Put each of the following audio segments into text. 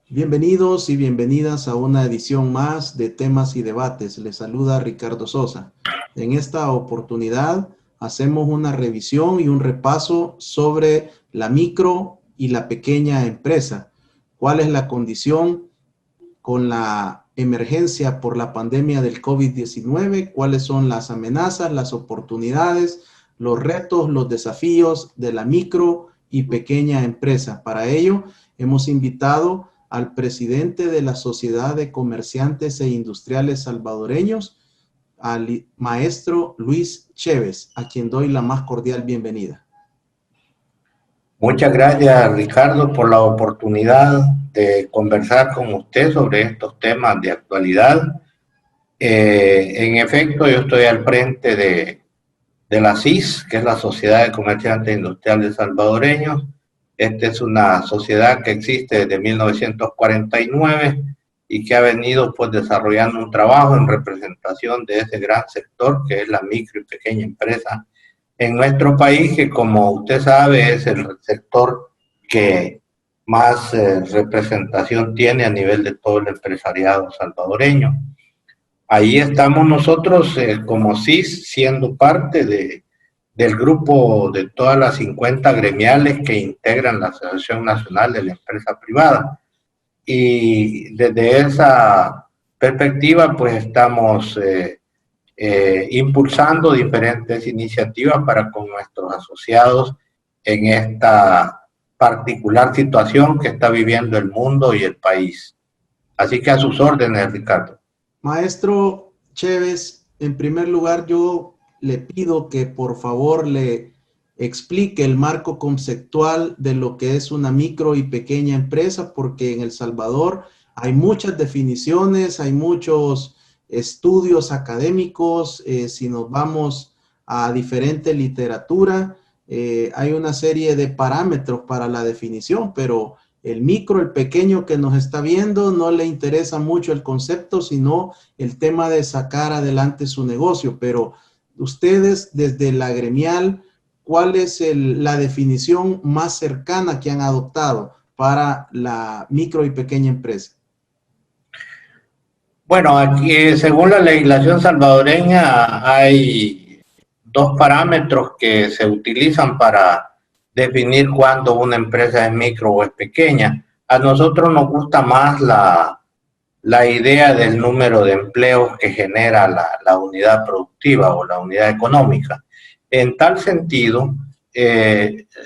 Bienvenidos y bienvenidas a una edición más de Temas y Debates. Les saluda Ricardo Sosa. En esta oportunidad hacemos una revisión y un repaso sobre la micro y la pequeña empresa. ¿Cuál es la condición con la emergencia por la pandemia del COVID-19? ¿Cuáles son las amenazas, las oportunidades, los retos, los desafíos de la micro y pequeña empresa? Para ello, hemos invitado al presidente de la Sociedad de Comerciantes e Industriales Salvadoreños, al maestro Luis Chévez, a quien doy la más cordial bienvenida. Muchas gracias, Ricardo, por la oportunidad de conversar con usted sobre estos temas de actualidad. En efecto, yo estoy al frente de la SIS, que es la Sociedad de Comerciantes e Industriales Salvadoreños. Esta es una sociedad que existe desde 1949 y que ha venido pues desarrollando un trabajo en representación de ese gran sector que es la micro y pequeña empresa en nuestro país, que como usted sabe es el sector que más representación tiene a nivel de todo el empresariado salvadoreño. Ahí estamos nosotros como SIS siendo parte del grupo de todas las 50 gremiales que integran la Asociación Nacional de la Empresa Privada. Y desde esa perspectiva, pues estamos impulsando diferentes iniciativas para con nuestros asociados en esta particular situación que está viviendo el mundo y el país. Así que a sus órdenes, Ricardo. Maestro Chévez, en primer lugar yo le pido que por favor le explique el marco conceptual de lo que es una micro y pequeña empresa, porque en El Salvador hay muchas definiciones, hay muchos estudios académicos, si nos vamos a diferente literatura, hay una serie de parámetros para la definición, pero el micro, el pequeño que nos está viendo, no le interesa mucho el concepto, sino el tema de sacar adelante su negocio. Pero ustedes, desde la gremial, ¿cuál es la definición más cercana que han adoptado para la micro y pequeña empresa? Bueno, aquí según la legislación salvadoreña hay dos parámetros que se utilizan para definir cuándo una empresa es micro o es pequeña. A nosotros nos gusta más la idea del número de empleos que genera la unidad productiva o la unidad económica. En tal sentido,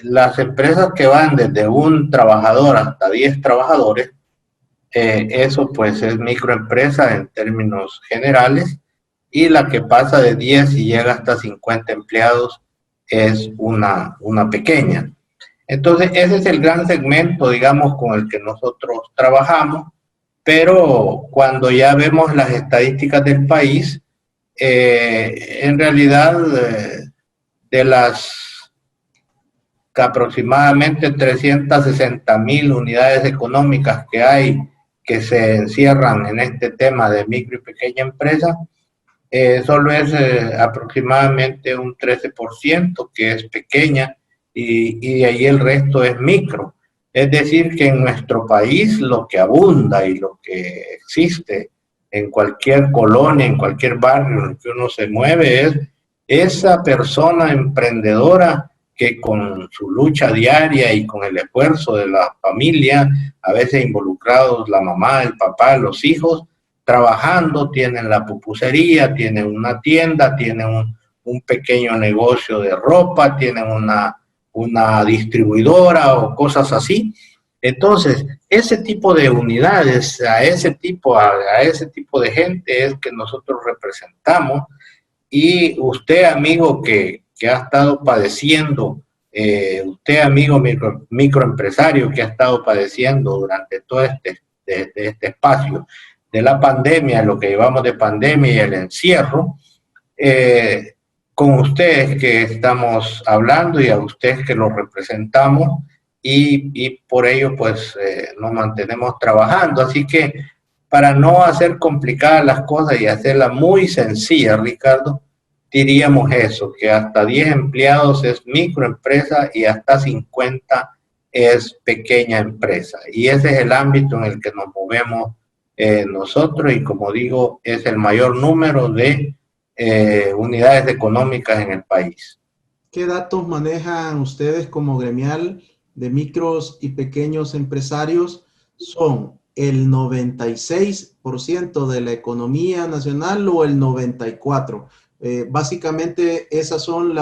las empresas que van desde un trabajador hasta 10 trabajadores, eso pues es microempresa en términos generales, y la que pasa de 10 y llega hasta 50 empleados es una pequeña. Entonces ese es el gran segmento, digamos, con el que nosotros trabajamos, pero cuando ya vemos las estadísticas del país, en realidad de las aproximadamente 360,000 unidades económicas que hay que se encierran en este tema de micro y pequeña empresa, solo es aproximadamente un 13% que es pequeña y de ahí el resto es micro. Es decir, que en nuestro país lo que abunda y lo que existe en cualquier colonia, en cualquier barrio en el que uno se mueve, es esa persona emprendedora que con su lucha diaria y con el esfuerzo de la familia, a veces involucrados la mamá, el papá, los hijos, trabajando, tienen la pupusería, tienen una tienda, tienen un pequeño negocio de ropa, tienen una distribuidora o cosas así. Entonces, ese tipo de unidades, a ese tipo de gente es que nosotros representamos. Y usted, amigo, que ha estado padeciendo, usted, amigo microempresario, que ha estado padeciendo durante todo este espacio de la pandemia, lo que llevamos de pandemia y el encierro, con ustedes que estamos hablando y a ustedes que los representamos, y por ello pues nos mantenemos trabajando. Así que para no hacer complicadas las cosas y hacerlas muy sencillas, Ricardo, diríamos eso, que hasta 10 empleados es microempresa y hasta 50 es pequeña empresa. Y ese es el ámbito en el que nos movemos nosotros y, como digo, es el mayor número de unidades económicas en el país. ¿Qué datos manejan ustedes como gremial de micros y pequeños empresarios? ¿Son el 96% de la economía nacional o el 94%? Básicamente, esos son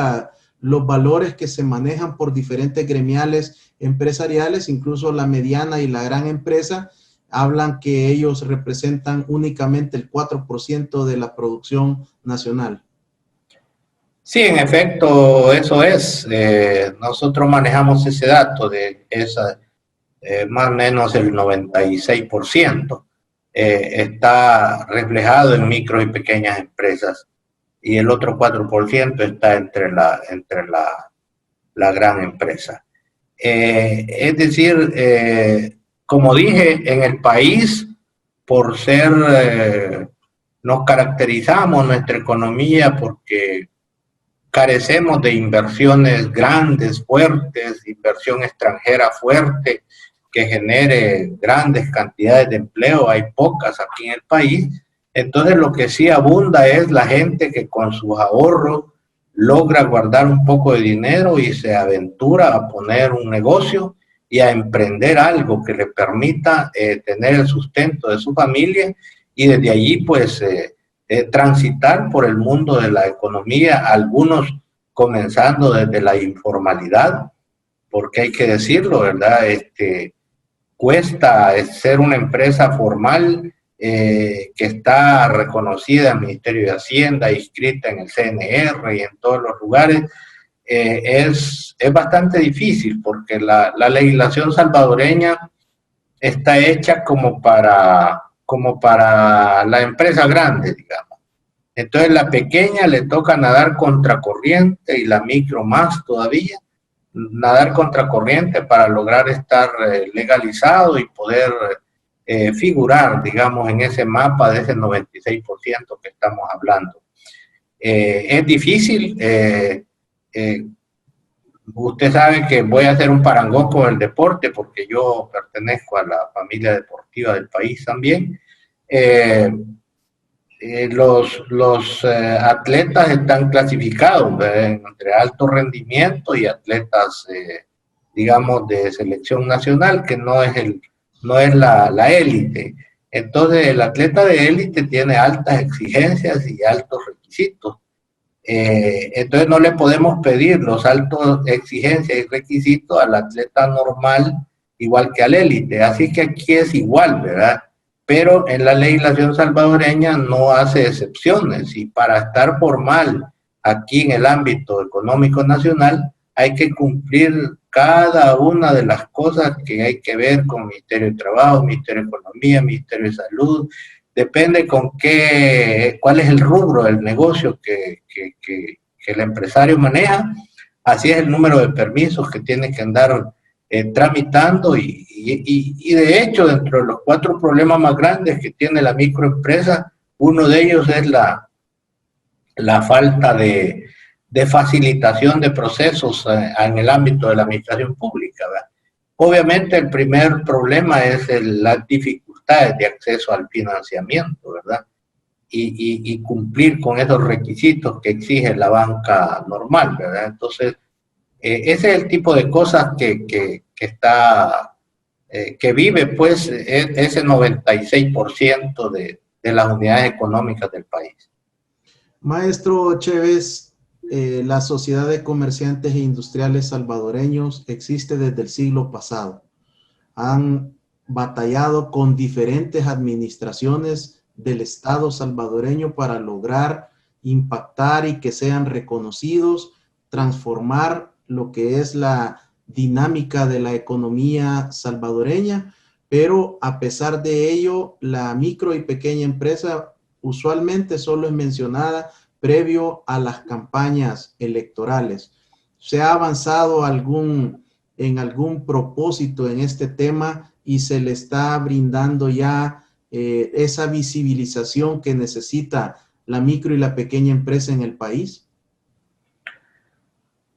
los valores que se manejan por diferentes gremiales empresariales, incluso la mediana y la gran empresa hablan que ellos representan únicamente el 4% de la producción nacional. Sí, en efecto, eso es. Nosotros manejamos ese dato de esa, más o menos el 96%. Está reflejado en micro y pequeñas empresas y el otro 4% está entre la gran empresa. Es decir, como dije, en el país, por ser, nos caracterizamos nuestra economía porque carecemos de inversiones grandes, fuertes, inversión extranjera fuerte, que genere grandes cantidades de empleo, hay pocas aquí en el país. Entonces lo que sí abunda es la gente que con sus ahorros logra guardar un poco de dinero y se aventura a poner un negocio y a emprender algo que le permita tener el sustento de su familia y desde allí pues transitar por el mundo de la economía, algunos comenzando desde la informalidad, porque hay que decirlo, ¿verdad? Cuesta ser una empresa formal que está reconocida en el Ministerio de Hacienda, inscrita en el CNR y en todos los lugares, es bastante difícil porque la legislación salvadoreña está hecha como para la empresa grande, digamos. Entonces la pequeña le toca nadar contracorriente y la micro más todavía, nadar contracorriente para lograr estar legalizado y poder figurar, digamos, en ese mapa de ese 96% que estamos hablando. Es difícil, usted sabe que voy a hacer un parangón con el deporte porque yo pertenezco a la familia deportiva del país también. Los atletas están clasificados entre alto rendimiento y atletas, digamos, de selección nacional, que no es la élite. Entonces, el atleta de élite tiene altas exigencias y altos requisitos. Entonces, no le podemos pedir los altos exigencias y requisitos al atleta normal, igual que al élite. Así que aquí es igual, ¿verdad? Pero en la legislación salvadoreña no hace excepciones y para estar formal aquí en el ámbito económico nacional hay que cumplir cada una de las cosas que hay que ver con el Ministerio de Trabajo, Ministerio de Economía, Ministerio de Salud, depende con cuál es el rubro del negocio que el empresario maneja, así es el número de permisos que tiene que andar tramitando y de hecho dentro de los 4 problemas más grandes que tiene la microempresa, uno de ellos es la falta de facilitación de procesos en el ámbito de la administración pública, ¿verdad? Obviamente el primer problema es las dificultades de acceso al financiamiento, ¿verdad? Y cumplir con esos requisitos que exige la banca normal, ¿verdad? Entonces, ese es el tipo de cosas que vive pues ese 96% de las unidades económicas del país. Maestro Chévez, la Sociedad de Comerciantes e Industriales Salvadoreños existe desde el siglo pasado. Han batallado con diferentes administraciones del Estado salvadoreño para lograr impactar y que sean reconocidos, transformar lo que es la dinámica de la economía salvadoreña, pero a pesar de ello, la micro y pequeña empresa usualmente solo es mencionada previo a las campañas electorales. ¿Se ha avanzado en algún propósito en este tema y se le está brindando ya esa visibilización que necesita la micro y la pequeña empresa en el país?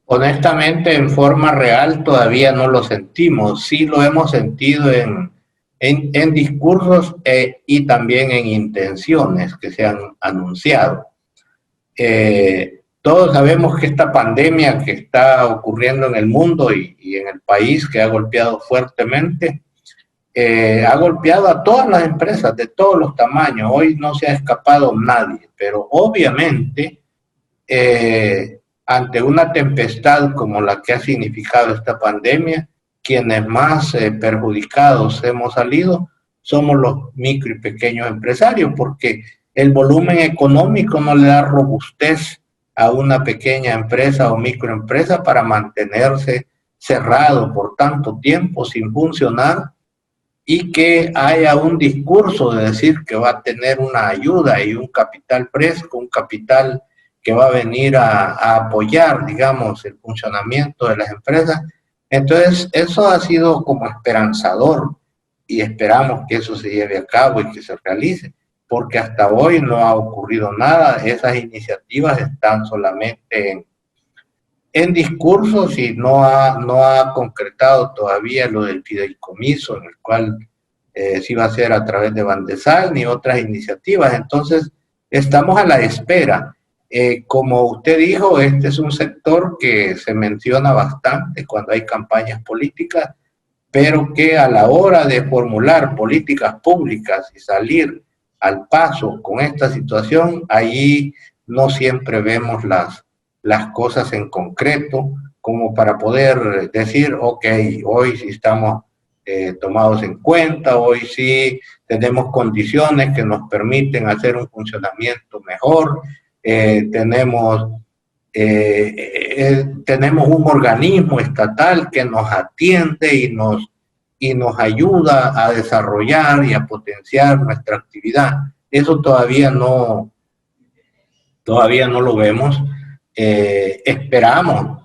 Honestamente, en forma real todavía no lo sentimos. Sí lo hemos sentido en discursos y también en intenciones que se han anunciado. Todos sabemos que esta pandemia que está ocurriendo en el mundo y en el país, que ha golpeado fuertemente, ha golpeado a todas las empresas de todos los tamaños. Hoy no se ha escapado nadie, pero obviamente ante una tempestad como la que ha significado esta pandemia, quienes más perjudicados hemos salido somos los micro y pequeños empresarios, porque el volumen económico no le da robustez a una pequeña empresa o microempresa para mantenerse cerrado por tanto tiempo sin funcionar, y que haya un discurso de decir que va a tener una ayuda y un capital fresco, un capital que va a venir a apoyar, digamos, el funcionamiento de las empresas. Entonces, eso ha sido como esperanzador y esperamos que eso se lleve a cabo y que se realice, porque hasta hoy no ha ocurrido nada. Esas iniciativas están solamente en discursos y no ha concretado todavía lo del fideicomiso, en el cual sí va a ser a través de Bandesal ni otras iniciativas. Entonces, estamos a la espera. Como usted dijo, este es un sector que se menciona bastante cuando hay campañas políticas, pero que a la hora de formular políticas públicas y salir al paso con esta situación, ahí no siempre vemos las cosas en concreto, como para poder decir, ok, hoy sí estamos tomados en cuenta, hoy sí tenemos condiciones que nos permiten hacer un funcionamiento mejor, tenemos un organismo estatal que nos atiende y nos ayuda a desarrollar y a potenciar nuestra actividad. Eso todavía no lo vemos. Esperamos.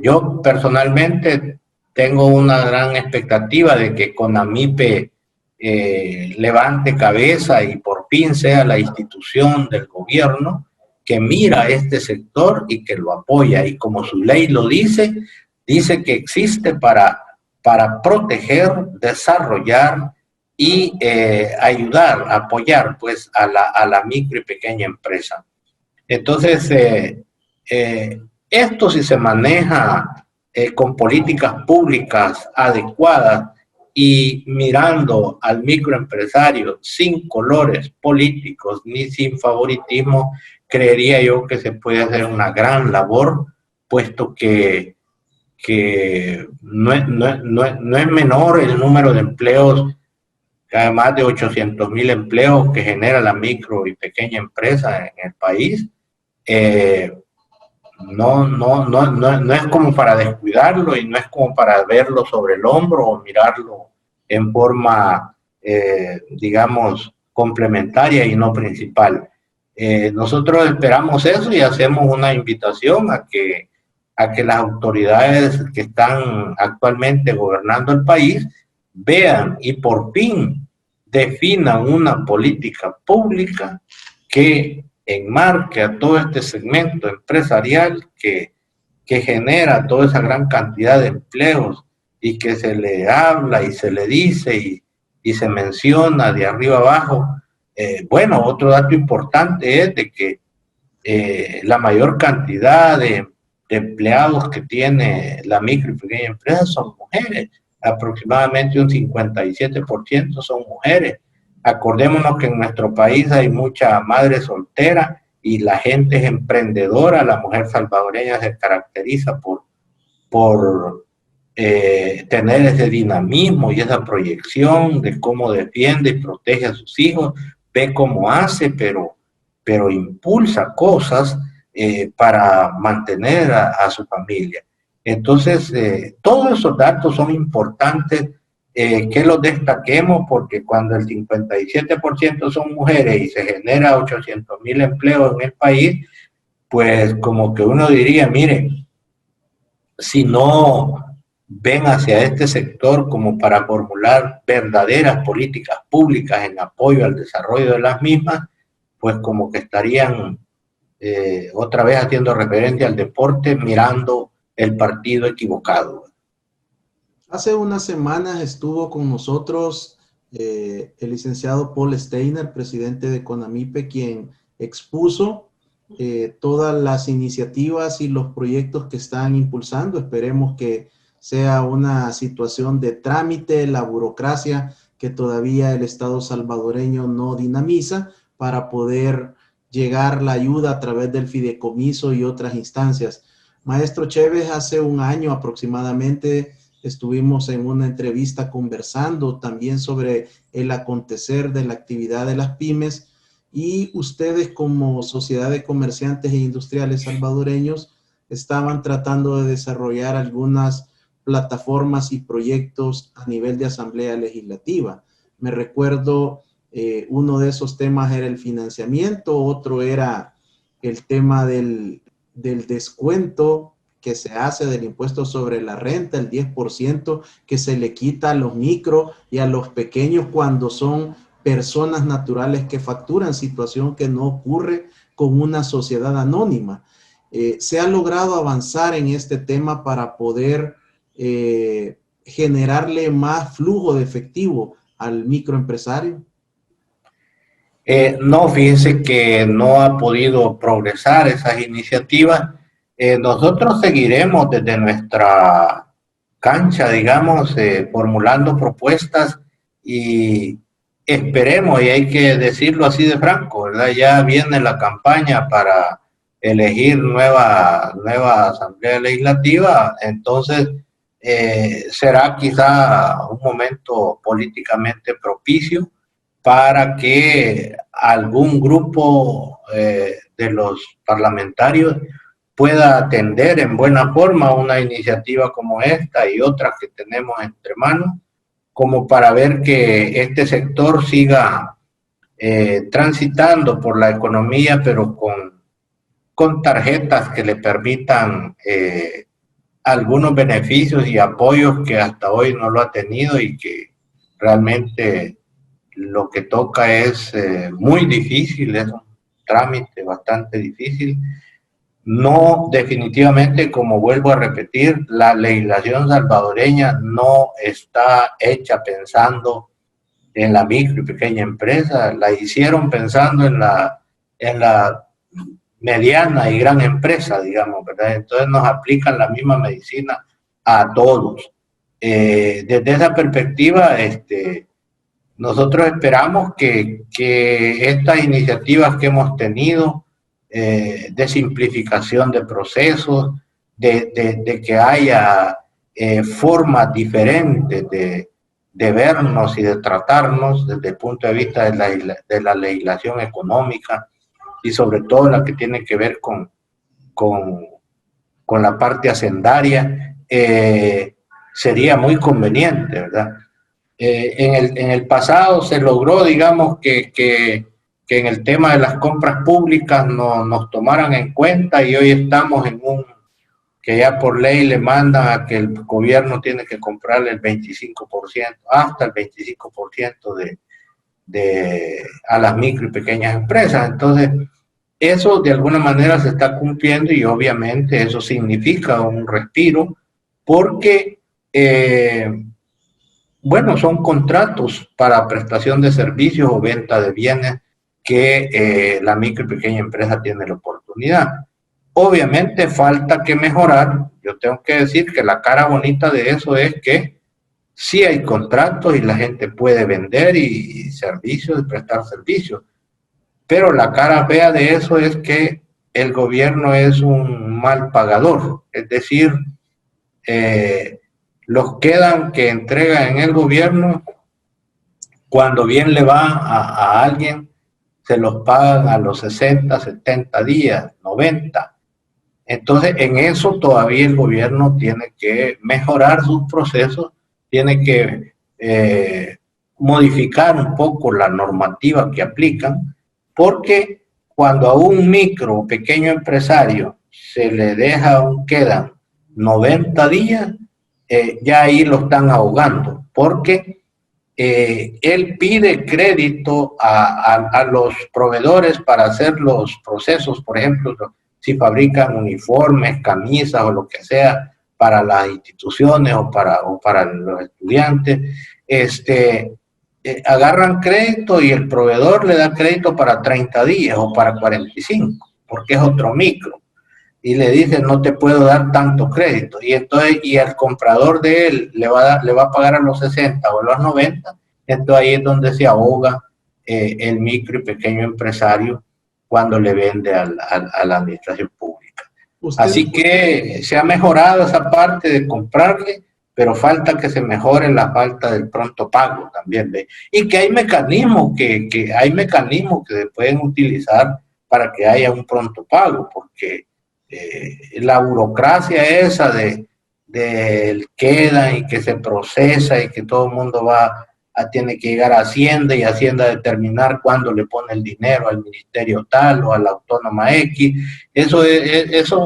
Yo personalmente tengo una gran expectativa de que CONAMIPE levante cabeza y por fin sea la institución del gobierno que mira a este sector y que lo apoya. Y como su ley lo dice que existe para proteger, desarrollar y ayudar, apoyar pues a la micro y pequeña empresa. Entonces, esto si se maneja con políticas públicas adecuadas y mirando al microempresario sin colores políticos ni sin favoritismo, creería yo que se puede hacer una gran labor, puesto que no es menor el número de empleos, más de 800,000 empleos que genera la micro y pequeña empresa en el país. No es como para descuidarlo y no es como para verlo sobre el hombro o mirarlo en forma, digamos, complementaria y no principal. Nosotros esperamos eso y hacemos una invitación a que las autoridades que están actualmente gobernando el país vean y por fin definan una política pública que enmarque a todo este segmento empresarial que genera toda esa gran cantidad de empleos y que se le habla y se le dice y se menciona de arriba abajo. Bueno, otro dato importante es de que la mayor cantidad de empleados que tiene la micro y pequeña empresa son mujeres, aproximadamente un 57% son mujeres. Acordémonos que en nuestro país hay mucha madre soltera y la gente es emprendedora. La mujer salvadoreña se caracteriza por tener ese dinamismo y esa proyección de cómo defiende y protege a sus hijos, ve cómo hace, pero impulsa cosas para mantener a su familia. Entonces, todos esos datos son importantes que los destaquemos, porque cuando el 57% son mujeres y se genera 800,000 empleos en el país, pues como que uno diría, mire, si no ven hacia este sector como para formular verdaderas políticas públicas en apoyo al desarrollo de las mismas, pues como que estarían otra vez haciendo referencia al deporte, mirando el partido equivocado. Hace unas semanas estuvo con nosotros el licenciado Paul Steiner, presidente de CONAMIPE, quien expuso todas las iniciativas y los proyectos que están impulsando. Esperemos que sea una situación de trámite, la burocracia que todavía el Estado salvadoreño no dinamiza para poder llegar la ayuda a través del fideicomiso y otras instancias. Maestro Chévez, hace un año aproximadamente estuvimos en una entrevista conversando también sobre el acontecer de la actividad de las pymes, y ustedes como Sociedad de Comerciantes e Industriales Salvadoreños estaban tratando de desarrollar algunas plataformas y proyectos a nivel de Asamblea Legislativa. Me recuerdo, uno de esos temas era el financiamiento, otro era el tema del descuento que se hace del impuesto sobre la renta, el 10% que se le quita a los micro y a los pequeños cuando son personas naturales que facturan, situación que no ocurre con una sociedad anónima. ¿Se ha logrado avanzar en este tema para poder generarle más flujo de efectivo al microempresario? No, fíjense que no ha podido progresar esas iniciativas. Nosotros seguiremos desde nuestra cancha, digamos, formulando propuestas y esperemos, y hay que decirlo así de franco, ¿verdad? Ya viene la campaña para elegir nueva Asamblea Legislativa, entonces será quizá un momento políticamente propicio para que algún grupo de los parlamentarios pueda atender en buena forma una iniciativa como esta y otras que tenemos entre manos, como para ver que este sector siga transitando por la economía, pero con tarjetas que le permitan algunos beneficios y apoyos que hasta hoy no lo ha tenido y que realmente lo que toca es muy difícil, es un trámite bastante difícil. No, definitivamente, como vuelvo a repetir, la legislación salvadoreña no está hecha pensando en la micro y pequeña empresa, la hicieron pensando en la mediana y gran empresa, digamos, ¿verdad? Entonces nos aplican la misma medicina a todos. Desde esa perspectiva, nosotros esperamos que estas iniciativas que hemos tenido de simplificación de procesos, de que haya formas diferentes de vernos y de tratarnos desde el punto de vista de la legislación económica y sobre todo la que tiene que ver con la parte hacendaria, sería muy conveniente, ¿verdad? En el pasado se logró, digamos, que en el tema de las compras públicas nos tomaran en cuenta, y hoy estamos en que ya por ley le mandan a que el gobierno tiene que comprarle el 25%, hasta el 25% a las micro y pequeñas empresas. Entonces, eso de alguna manera se está cumpliendo y obviamente eso significa un respiro porque bueno, son contratos para prestación de servicios o venta de bienes que la micro y pequeña empresa tiene la oportunidad. Obviamente falta que mejorar. Yo tengo que decir que la cara bonita de eso es que sí hay contratos y la gente puede vender y servicios, y prestar servicios. Pero la cara fea de eso es que el gobierno es un mal pagador. Es decir, los quedan que entregan en el gobierno, cuando bien le va a alguien, se los pagan a los 60, 70 días, 90. Entonces, en eso todavía el gobierno tiene que mejorar sus procesos, tiene que modificar un poco la normativa que aplican, porque cuando a un micro o pequeño empresario se le deja quedan 90 días, ya ahí lo están ahogando, porque él pide crédito a los proveedores para hacer los procesos, por ejemplo, si fabrican uniformes, camisas o lo que sea para las instituciones o para los estudiantes, agarran crédito y el proveedor le da crédito para 30 días o para 45, porque es otro micro. Y le dice, no te puedo dar tanto crédito. Y entonces, y el comprador de él le va a pagar a los 60 o a los 90, entonces ahí es donde se ahoga el micro y pequeño empresario cuando le vende a la administración pública. Así que se ha mejorado esa parte de comprarle, pero falta que se mejore la falta del pronto pago también, ¿ve? Y que hay mecanismos que se pueden utilizar para que haya un pronto pago, porque la burocracia esa del queda y que se procesa y que todo el mundo tiene que llegar a Hacienda y Hacienda determinar cuándo le pone el dinero al ministerio tal o a la autónoma X, eso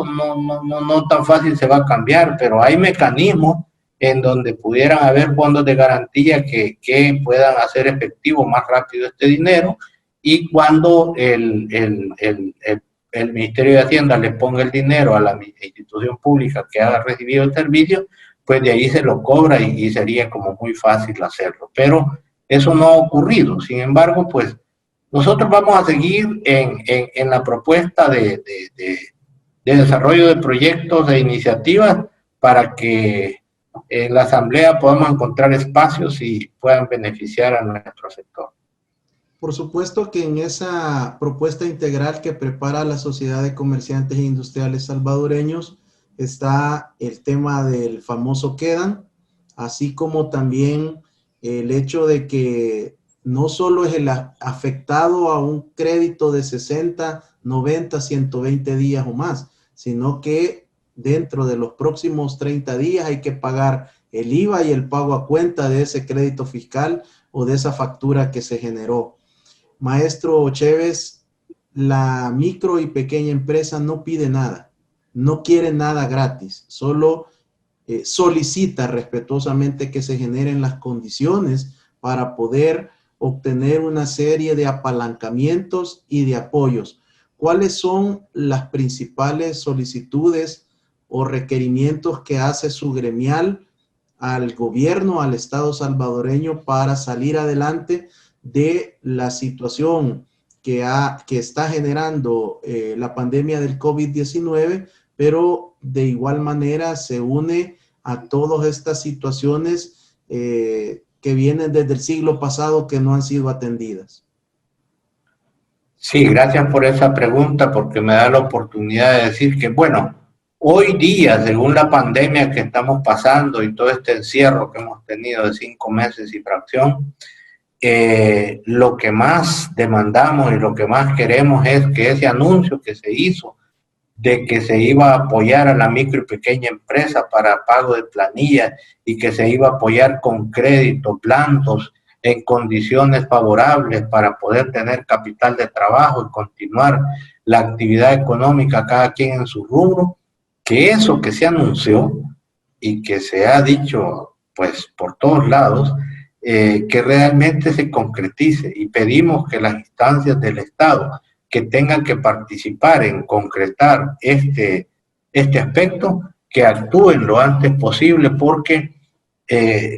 no tan fácil se va a cambiar, pero hay mecanismos en donde pudieran haber fondos de garantía que puedan hacer efectivo más rápido este dinero, y cuando el Ministerio de Hacienda le ponga el dinero a la institución pública que haya recibido el servicio, pues de ahí se lo cobra y sería como muy fácil hacerlo. Pero eso no ha ocurrido. Sin embargo, pues nosotros vamos a seguir en la propuesta de desarrollo de proyectos e iniciativas para que en la Asamblea podamos encontrar espacios y puedan beneficiar a nuestro sector. Por supuesto que en esa propuesta integral que prepara la Sociedad de Comerciantes e Industriales Salvadoreños está el tema del famoso quedan, así como también el hecho de que no solo es el afectado a un crédito de 60, 90, 120 días o más, sino que dentro de los próximos 30 días hay que pagar el IVA y el pago a cuenta de ese crédito fiscal o de esa factura que se generó. Maestro Chévez, la micro y pequeña empresa no pide nada, no quiere nada gratis, solo solicita respetuosamente que se generen las condiciones para poder obtener una serie de apalancamientos y de apoyos. ¿Cuáles son las principales solicitudes o requerimientos que hace su gremial al gobierno, al Estado salvadoreño para salir adelante de la situación que está generando la pandemia del COVID-19, pero de igual manera se une a todas estas situaciones que vienen desde el siglo pasado que no han sido atendidas? Sí, gracias por esa pregunta, porque me da la oportunidad de decir que, bueno, hoy día, según la pandemia que estamos pasando y todo este encierro que hemos tenido de 5 meses y fracción, lo que más demandamos y lo que más queremos es que ese anuncio que se hizo de que se iba a apoyar a la micro y pequeña empresa para pago de planilla y que se iba a apoyar con créditos blandos en condiciones favorables para poder tener capital de trabajo y continuar la actividad económica cada quien en su rubro, que eso que se anunció y que se ha dicho pues por todos lados, que realmente se concretice, y pedimos que las instancias del Estado que tengan que participar en concretar este aspecto, que actúen lo antes posible, porque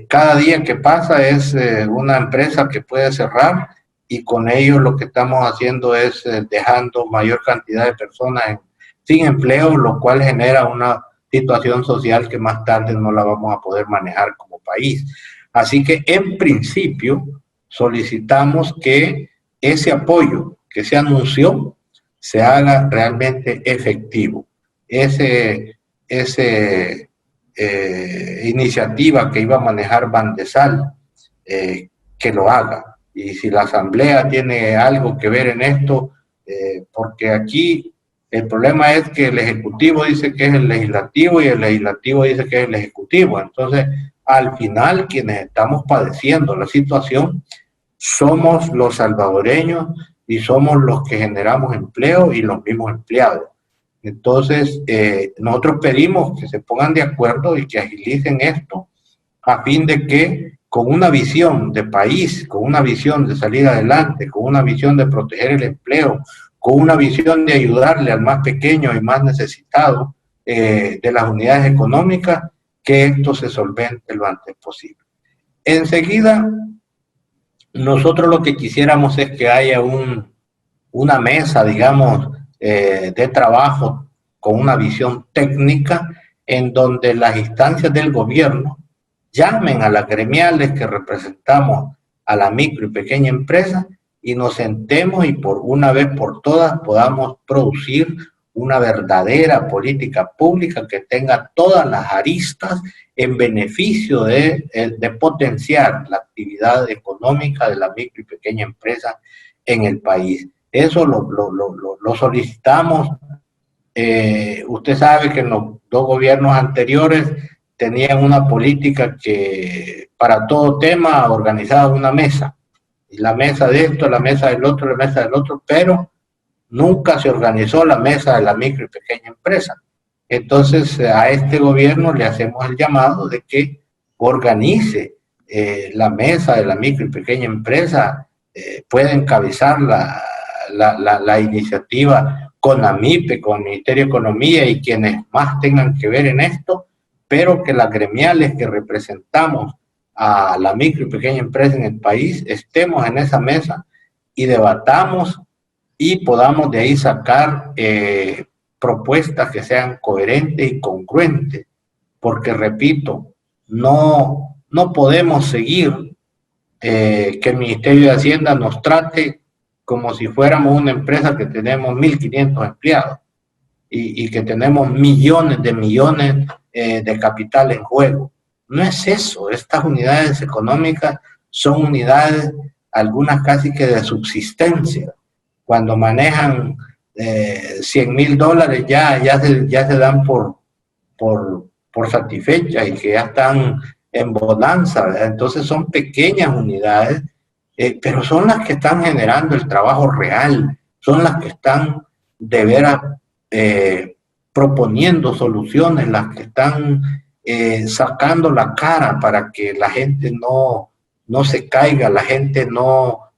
cada día que pasa es una empresa que puede cerrar, y con ello lo que estamos haciendo es dejando mayor cantidad de personas sin empleo, lo cual genera una situación social que más tarde no la vamos a poder manejar como país. Así que en principio solicitamos que ese apoyo que se anunció se haga realmente efectivo. Iniciativa que iba a manejar Bandesal, que lo haga. Y si la Asamblea tiene algo que ver en esto, porque aquí el problema es que el Ejecutivo dice que es el Legislativo y el Legislativo dice que es el Ejecutivo. Entonces, al final, quienes estamos padeciendo la situación somos los salvadoreños y somos los que generamos empleo y los mismos empleados. Entonces, nosotros pedimos que se pongan de acuerdo y que agilicen esto a fin de que con una visión de país, con una visión de salir adelante, con una visión de proteger el empleo, con una visión de ayudarle al más pequeño y más necesitado de las unidades económicas, que esto se solvente lo antes posible. Enseguida, nosotros lo que quisiéramos es que haya una mesa, digamos, de trabajo con una visión técnica en donde las instancias del gobierno llamen a las gremiales que representamos a la micro y pequeña empresa y nos sentemos y por una vez por todas podamos producir una verdadera política pública que tenga todas las aristas en beneficio de potenciar la actividad económica de la micro y pequeña empresa en el país. Eso lo solicitamos. Usted sabe que en los dos gobiernos anteriores tenían una política que para todo tema organizaba una mesa. Y la mesa de esto, la mesa del otro, la mesa del otro, pero nunca se organizó la mesa de la micro y pequeña empresa. Entonces a este gobierno le hacemos el llamado de que organice la mesa de la micro y pequeña empresa, puede encabezar la iniciativa con AMIPE, con el Ministerio de Economía y quienes más tengan que ver en esto, pero que las gremiales que representamos a la micro y pequeña empresa en el país estemos en esa mesa y debatamos y podamos de ahí sacar propuestas que sean coherentes y congruentes, porque repito, no podemos seguir que el Ministerio de Hacienda nos trate como si fuéramos una empresa que tenemos 1.500 empleados y que tenemos millones de capital en juego. No es eso. Estas unidades económicas son unidades, algunas casi que de subsistencia. Cuando manejan $100,000 ya se dan por satisfechas y que ya están en bonanza, ¿verdad? Entonces son pequeñas unidades, pero son las que están generando el trabajo real, son las que están de veras proponiendo soluciones, las que están sacando la cara para que la gente no se caiga, la gente no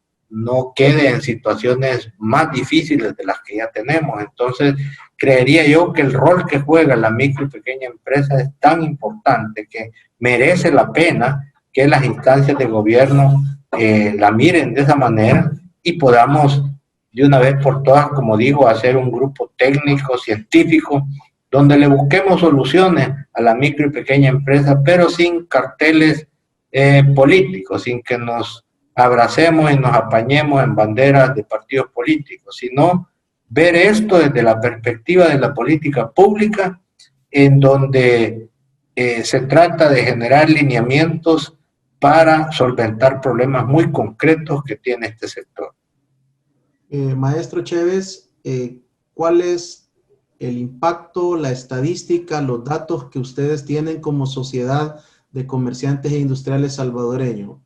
quede en situaciones más difíciles de las que ya tenemos. Entonces, creería yo que el rol que juega la micro y pequeña empresa es tan importante que merece la pena que las instancias de gobierno la miren de esa manera y podamos de una vez por todas, como digo, hacer un grupo técnico, científico, donde le busquemos soluciones a la micro y pequeña empresa, pero sin carteles políticos, sin que nos abracemos y nos apañemos en banderas de partidos políticos, sino ver esto desde la perspectiva de la política pública, en donde se trata de generar lineamientos para solventar problemas muy concretos que tiene este sector. Maestro Chévez, ¿cuál es el impacto, la estadística, los datos que ustedes tienen como sociedad de comerciantes e industriales salvadoreños,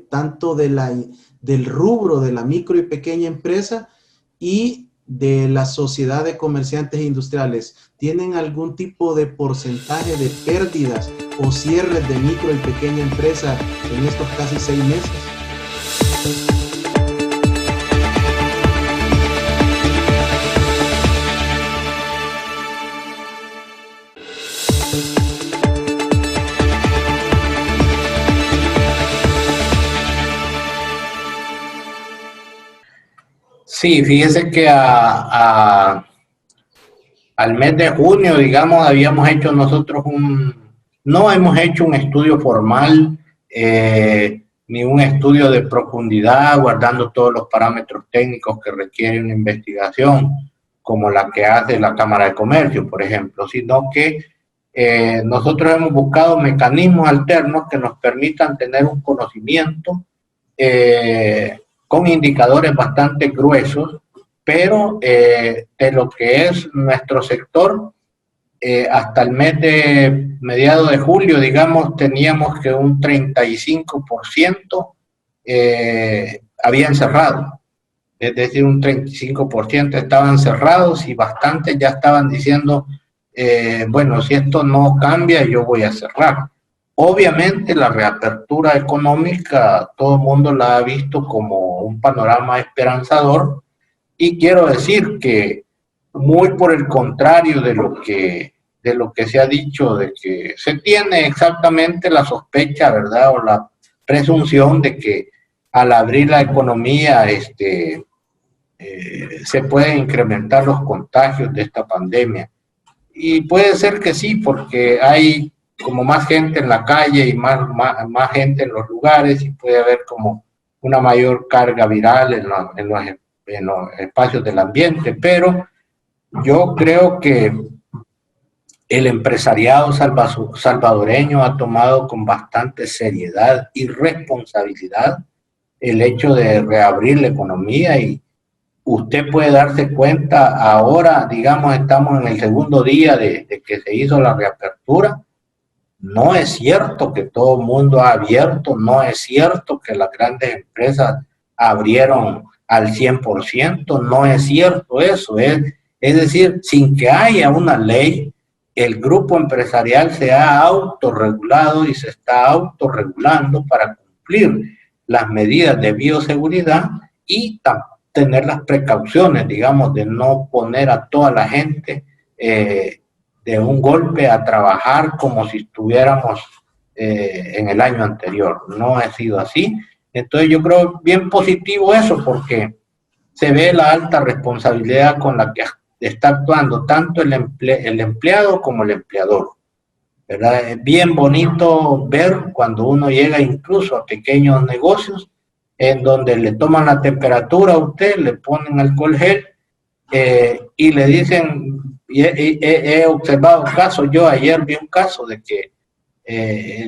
tanto del rubro de la micro y pequeña empresa y de la sociedad de comerciantes e industriales? ¿Tienen algún tipo de porcentaje de pérdidas o cierres de micro y pequeña empresa en estos casi 6 meses? Sí, fíjese que al mes de junio, digamos, habíamos hecho nosotros no hemos hecho un estudio formal, ni un estudio de profundidad, guardando todos los parámetros técnicos que requiere una investigación, como la que hace la Cámara de Comercio, por ejemplo, sino que nosotros hemos buscado mecanismos alternos que nos permitan tener un conocimiento con indicadores bastante gruesos, pero de lo que es nuestro sector, hasta el mes de mediados de julio, digamos, teníamos que un 35% habían cerrado. es decir, un 35% estaban cerrados y bastantes ya estaban diciendo, bueno, si esto no cambia, yo voy a cerrar. Obviamente la reapertura económica todo el mundo la ha visto como un panorama esperanzador, y quiero decir que muy por el contrario de lo que se ha dicho, de que se tiene exactamente la sospecha, ¿verdad? O la presunción de que al abrir la economía se pueden incrementar los contagios de esta pandemia. Y puede ser que sí, porque hay como más gente en la calle y más gente en los lugares, y puede haber como una mayor carga viral en los espacios del ambiente, pero yo creo que el empresariado salvadoreño ha tomado con bastante seriedad y responsabilidad el hecho de reabrir la economía, y usted puede darse cuenta ahora, digamos, estamos en el segundo día de que se hizo la reapertura. No es cierto que todo el mundo ha abierto, no es cierto que las grandes empresas abrieron al 100%, no es cierto eso. Es decir, sin que haya una ley, el grupo empresarial se ha autorregulado y se está autorregulando para cumplir las medidas de bioseguridad y tener las precauciones, digamos, de no poner a toda la gente de un golpe a trabajar como si estuviéramos en el año anterior. No ha sido así. Entonces yo creo bien positivo eso, porque se ve la alta responsabilidad con la que está actuando tanto el empleado como el empleador, ¿verdad? Es bien bonito ver cuando uno llega incluso a pequeños negocios en donde le toman la temperatura a usted, le ponen alcohol gel y le dicen, he observado casos, yo ayer vi un caso de que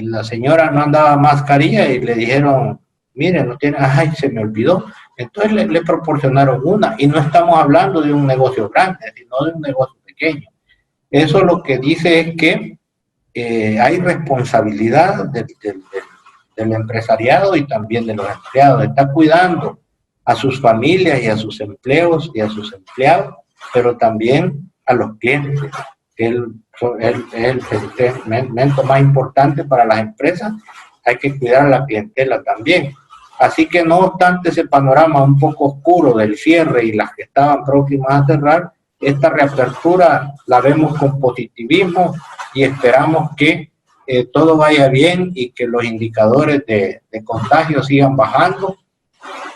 la señora no andaba mascarilla y le dijeron, mire, no tiene, ay, se me olvidó. Entonces le proporcionaron una, y no estamos hablando de un negocio grande, sino de un negocio pequeño. Eso lo que dice es que hay responsabilidad del empresariado y también de los empleados. Está cuidando a sus familias y a sus empleos y a sus empleados, pero también a los clientes, que es el segmento más importante para las empresas. Hay que cuidar a la clientela también. Así que no obstante ese panorama un poco oscuro del cierre y las que estaban próximas a cerrar, esta reapertura la vemos con positivismo y esperamos que todo vaya bien y que los indicadores de contagio sigan bajando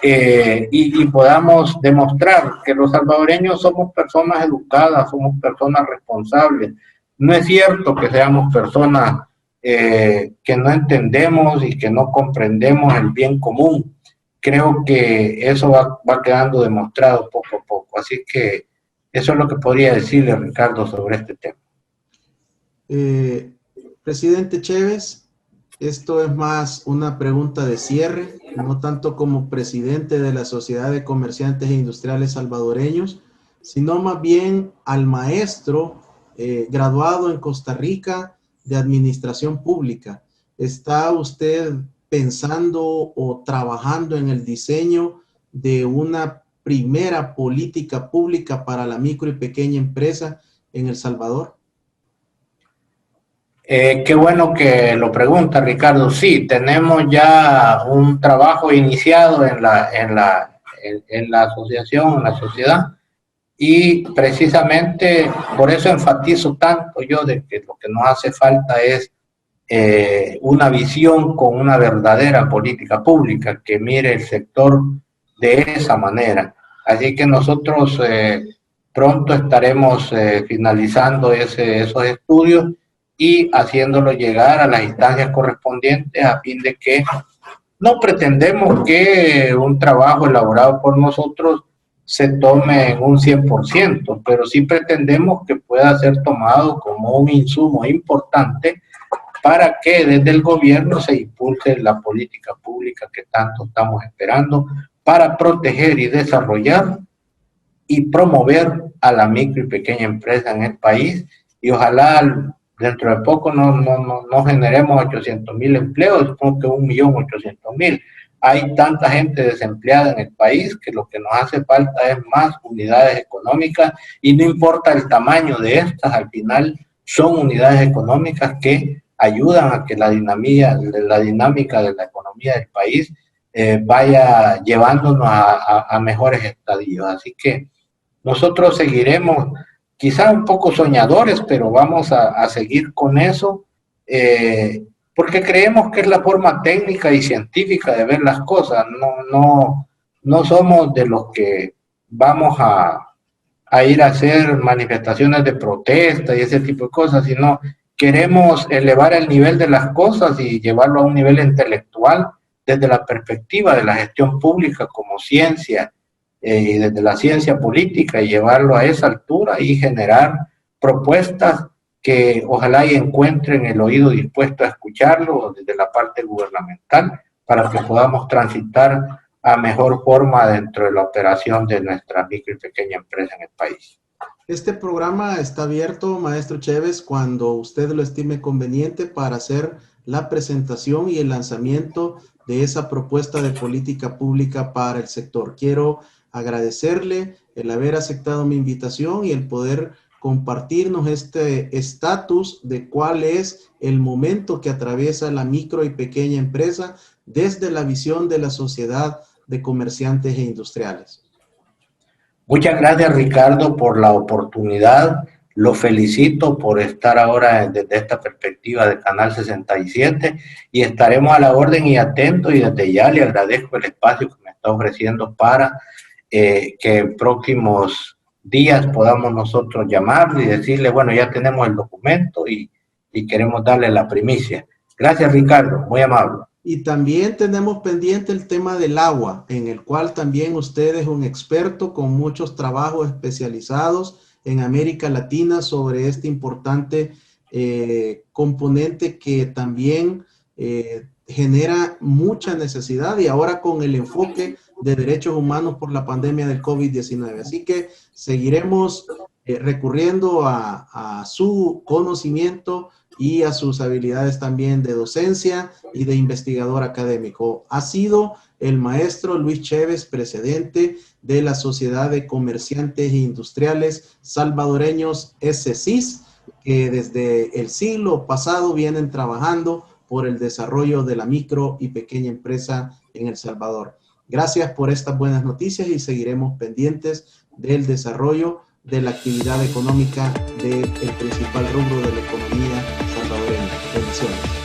y podamos demostrar que los salvadoreños somos personas educadas, somos personas responsables. No es cierto que seamos personas que no entendemos y que no comprendemos el bien común. Creo que eso va quedando demostrado poco a poco. Así que eso es lo que podría decirle, Ricardo, sobre este tema. Presidente Chévez, esto es más una pregunta de cierre, no tanto como presidente de la Sociedad de Comerciantes e Industriales Salvadoreños, sino más bien al maestro graduado en Costa Rica de Administración Pública. ¿Está usted pensando o trabajando en el diseño de una primera política pública para la micro y pequeña empresa en El Salvador? Qué bueno que lo pregunta, Ricardo. Sí, tenemos ya un trabajo iniciado en la asociación, en la sociedad, y precisamente por eso enfatizo tanto yo de que lo que nos hace falta es una visión con una verdadera política pública que mire el sector de esa manera. Así que nosotros pronto estaremos finalizando esos estudios y haciéndolo llegar a las instancias correspondientes a fin de que no pretendemos que un trabajo elaborado por nosotros se tome en un 100%, pero sí pretendemos que pueda ser tomado como un insumo importante para que desde el gobierno se impulse la política pública que tanto estamos esperando para proteger y desarrollar y promover a la micro y pequeña empresa en el país, y ojalá dentro de poco no generemos 800,000 empleos, supongo que 1.800.000, hay tanta gente desempleada en el país que lo que nos hace falta es más unidades económicas, y no importa el tamaño de estas, al final son unidades económicas que ayudan a que la dinámica de la economía del país vaya llevándonos a mejores estadios. Así que nosotros seguiremos, quizás un poco soñadores, pero vamos a seguir con eso, porque creemos que es la forma técnica y científica de ver las cosas. No somos de los que vamos a ir a hacer manifestaciones de protesta y ese tipo de cosas, sino queremos elevar el nivel de las cosas y llevarlo a un nivel intelectual desde la perspectiva de la gestión pública como ciencia, y desde la ciencia política, y llevarlo a esa altura y generar propuestas que ojalá y encuentren el oído dispuesto a escucharlo desde la parte gubernamental, para que podamos transitar a mejor forma dentro de la operación de nuestra micro y pequeña empresa en el país. Este programa está abierto, maestro Chévez, cuando usted lo estime conveniente, para hacer la presentación y el lanzamiento de esa propuesta de política pública para el sector. Quiero agradecerle el haber aceptado mi invitación y el poder compartirnos este estatus de cuál es el momento que atraviesa la micro y pequeña empresa desde la visión de la Sociedad de Comerciantes e Industriales. Muchas gracias, Ricardo, por la oportunidad. Lo felicito por estar ahora desde esta perspectiva de Canal 67, y estaremos a la orden y atentos, y desde ya le agradezco el espacio que me está ofreciendo para que en próximos días podamos nosotros llamarle y decirle, bueno, ya tenemos el documento y queremos darle la primicia. Gracias, Ricardo, muy amable. Y también tenemos pendiente el tema del agua, en el cual también usted es un experto con muchos trabajos especializados en América Latina sobre este importante componente que también genera mucha necesidad, y ahora con el enfoque de derechos humanos por la pandemia del COVID-19. Así que seguiremos recurriendo a su conocimiento y a sus habilidades también de docencia y de investigador académico. Ha sido el maestro Luis Chévez, presidente de la Sociedad de Comerciantes e Industriales Salvadoreños, SCIS, que desde el siglo pasado vienen trabajando por el desarrollo de la micro y pequeña empresa en El Salvador. Gracias por estas buenas noticias, y seguiremos pendientes del desarrollo de la actividad económica del principal rubro de la economía salvadoreña. Bendiciones.